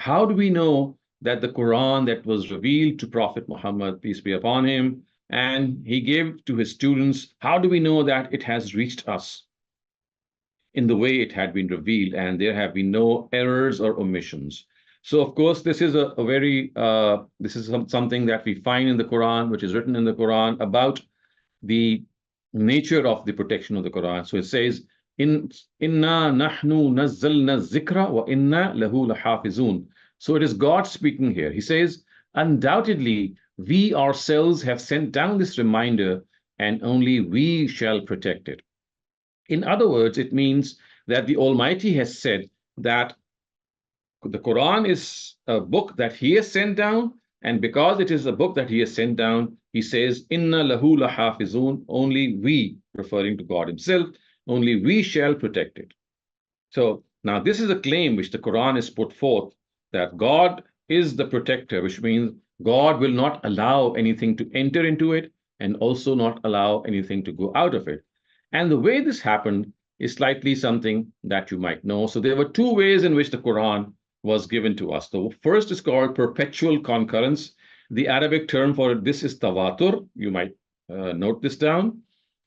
how do we know that the Quran that was revealed to Prophet Muhammad, peace be upon him, and he gave to his students, how do we know that it has reached us in the way it had been revealed and there have been no errors or omissions? So, of course, this is a very, this is something that we find in the Quran, which is written in the Quran about the nature of the protection of the Quran. So it says, "In inna nahnu nazzalna zikra wa inna lahu lahafizun." So it is God speaking here. He says, "Undoubtedly, we ourselves have sent down this reminder, and only we shall protect it." In other words, it means that the Almighty has said that the Quran is a book that He has sent down, and because it is a book that He has sent down, He says, "Inna lahu lahafizun," only we, referring to God Himself, only we shall protect it. So now this is a claim which the Quran has put forth, that God is the protector, which means God will not allow anything to enter into it and also not allow anything to go out of it. And the way this happened is slightly something that you might know. So there were two ways in which the Quran was given to us. The first is called perpetual concurrence. The Arabic term for this is tawatur. You might note this down.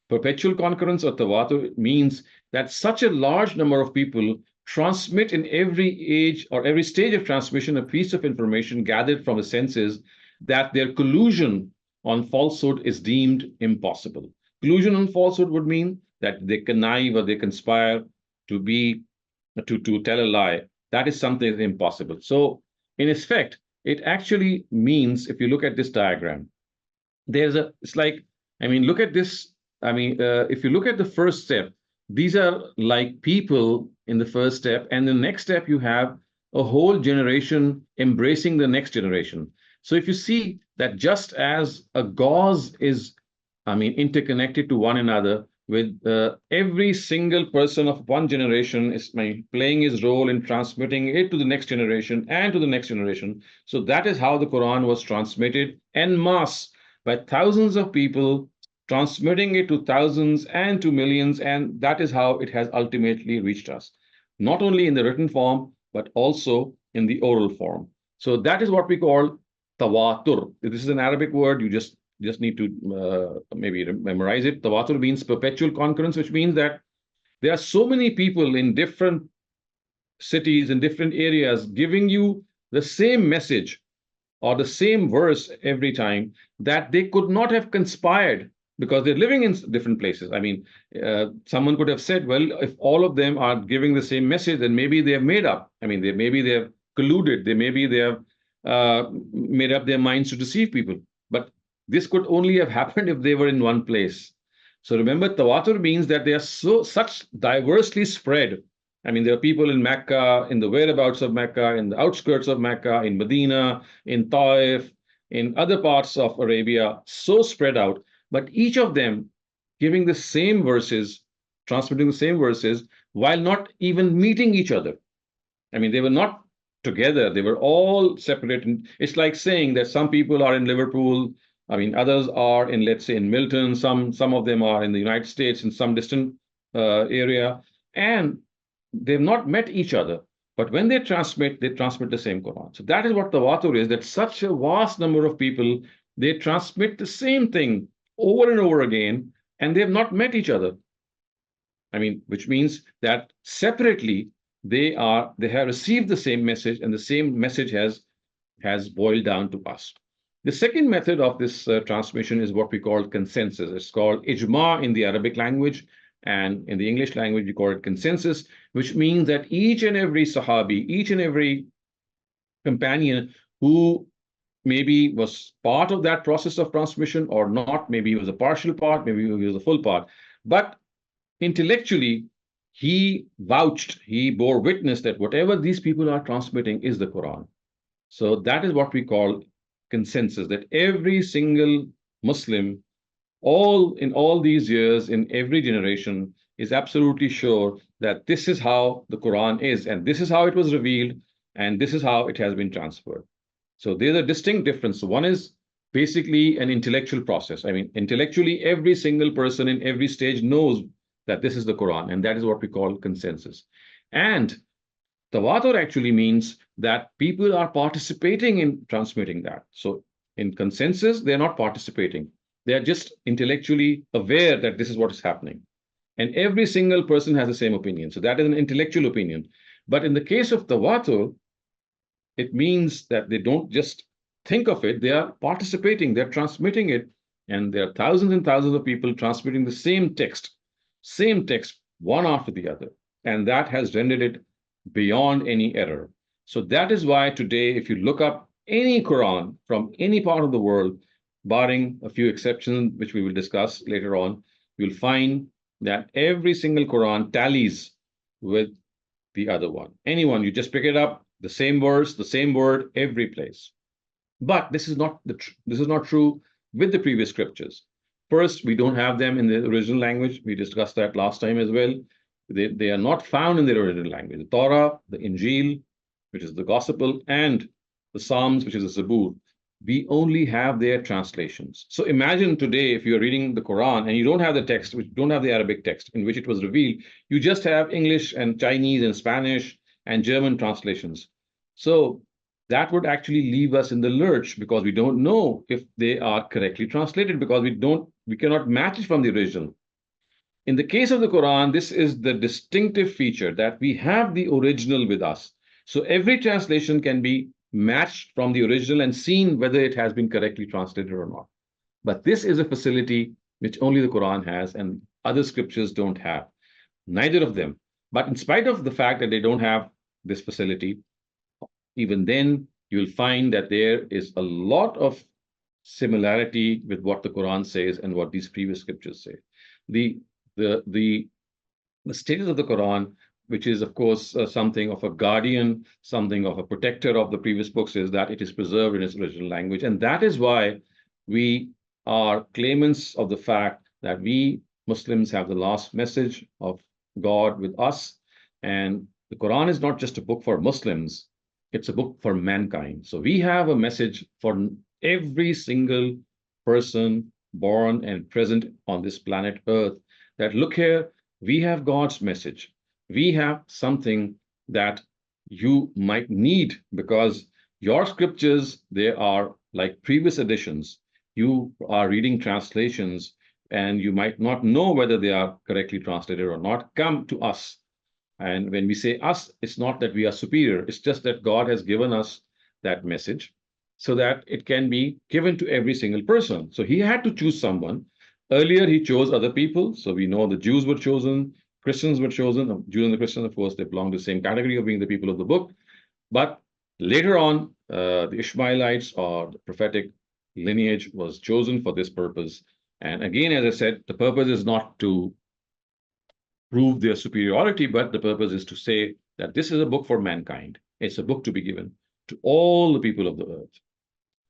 Perpetual concurrence or tawatur means that such a large number of people transmit in every age or every stage of transmission a piece of information gathered from the senses that their collusion on falsehood is deemed impossible. Collusion on falsehood would mean that they connive or they conspire to tell a lie. That is something impossible. So, in effect, it actually means, if you look at this diagram, it's like, look at this. If you look at the first step, these are like people in the first step, and the next step you have a whole generation embracing the next generation. So if you see that just as a gauze is, interconnected to one another, with every single person of one generation is playing his role in transmitting it to the next generation and to the next generation. So that is how the Quran was transmitted en masse by thousands of people, transmitting it to thousands and to millions, and that is how it has ultimately reached us, not only in the written form, but also in the oral form. So that is what we call tawatur. This is an Arabic word. You just need to maybe memorize it. Tawatur means perpetual concurrence, which means that there are so many people in different cities, in different areas, giving you the same message or the same verse every time, that they could not have conspired because they're living in different places. Someone could have said, well, if all of them are giving the same message, then maybe they have made up. Maybe they have colluded. They have made up their minds to deceive people. But this could only have happened if they were in one place. So remember, tawatur means that they are such diversely spread. There are people in Mecca, in the whereabouts of Mecca, in the outskirts of Mecca, in Medina, in Taif, in other parts of Arabia, so spread out, but each of them giving the same verses, transmitting the same verses, while not even meeting each other. They were not together. They were all separated. It's like saying that some people are in Liverpool, others are in, let's say, in Milton, some of them are in the United States, in some distant area, and they've not met each other. But when they transmit the same Quran. So that is what tawatur is, that such a vast number of people, they transmit the same thing over and over again, and they have not met each other. Which means that separately, they have received the same message, and the same message has boiled down to us. The second method of this transmission is what we call consensus. It's called ijma in the Arabic language, and in the English language, we call it consensus, which means that each and every Sahabi, each and every companion who maybe was part of that process of transmission or not, maybe he was a partial part, maybe he was a full part, but intellectually, he vouched, he bore witness that whatever these people are transmitting is the Quran. So that is what we call consensus, that every single Muslim, in all these years, in every generation, is absolutely sure that this is how the Quran is, and this is how it was revealed, and this is how it has been transferred. So there's a distinct difference. One is basically an intellectual process. Intellectually, every single person in every stage knows that this is the Quran, and that is what we call consensus. And Tawatur actually means that people are participating in transmitting that. So in consensus, they're not participating. They are just intellectually aware that this is what is happening. And every single person has the same opinion. So that is an intellectual opinion. But in the case of Tawatur, it means that they don't just think of it, they are participating, they're transmitting it. And there are thousands and thousands of people transmitting the same text, one after the other. And that has rendered it beyond any error. So that is why today, if you look up any Quran from any part of the world, barring a few exceptions, which we will discuss later on, you'll find that every single Quran tallies with the other one. Anyone, you just pick it up, the same verse, the same word, every place. But this is not true with the previous scriptures. First, we don't have them in the original language. We discussed that last time as well. They are not found in their original language. The Torah, the Injil, which is the Gospel, and the Psalms, which is the Zabur, we only have their translations. So imagine today, if you're reading the Quran and you don't have the text, which don't have the Arabic text in which it was revealed, you just have English and Chinese and Spanish and German translations. So that would actually leave us in the lurch because we don't know if they are correctly translated because we cannot match it from the original. In the case of the Quran, this is the distinctive feature that we have the original with us. So every translation can be matched from the original and seen whether it has been correctly translated or not. But this is a facility which only the Quran has and other scriptures don't have. Neither of them. But in spite of the fact that they don't have this facility, even then you'll find that there is a lot of similarity with what the Quran says and what these previous scriptures say. The status of the Quran, which is, of course, something of a guardian, something of a protector of the previous books, is that it is preserved in its original language. And that is why we are claimants of the fact that we Muslims have the last message of God with us. And the Quran is not just a book for Muslims, it's a book for mankind. So we have a message for every single person born and present on this planet Earth. That look here, we have God's message. We have something that you might need because your scriptures, they are like previous editions. You are reading translations and you might not know whether they are correctly translated or not. Come to us. And when we say us, it's not that we are superior. It's just that God has given us that message so that it can be given to every single person. So he had to choose someone. Earlier, he chose other people. So we know the Jews were chosen, Christians were chosen. The Jews and the Christians, of course, they belong to the same category of being the people of the book. But later on, the Ishmaelites or the prophetic lineage was chosen for this purpose. And again, as I said, the purpose is not to prove their superiority, but the purpose is to say that this is a book for mankind. It's a book to be given to all the people of the earth.